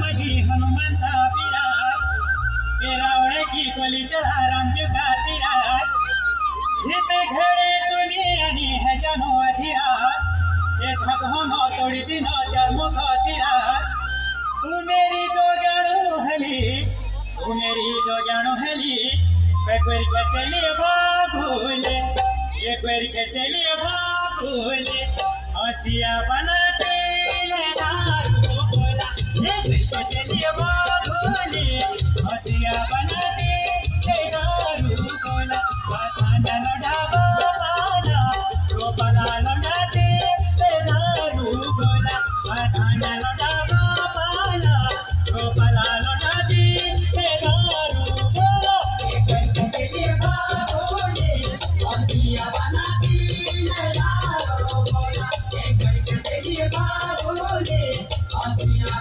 मजी हनुमंता विराट रावण की कोली चला राम जुगा तिराट जीते घड़े दुनियानी है जनो अधिराट ये थक होनो तोड़ी दिनो चार मुख तिराट तू मेरी जो जानो हली तू मेरी जो जानो हली एक बार के चलिए भागोले एक बार के चलिए भागोले हसिया बनाते दारू बोला एक बार के चलिए भागोले हसिया बनाते दारू बोला पाना डाबा पाना तो पला लगाते दारू बोला पाना डाबा पाना तो पला लगाते दारू बोला एक बार के चलिए भागोले हसिया बनाते दारू बोला एक बार के चलिए भागोले हसिया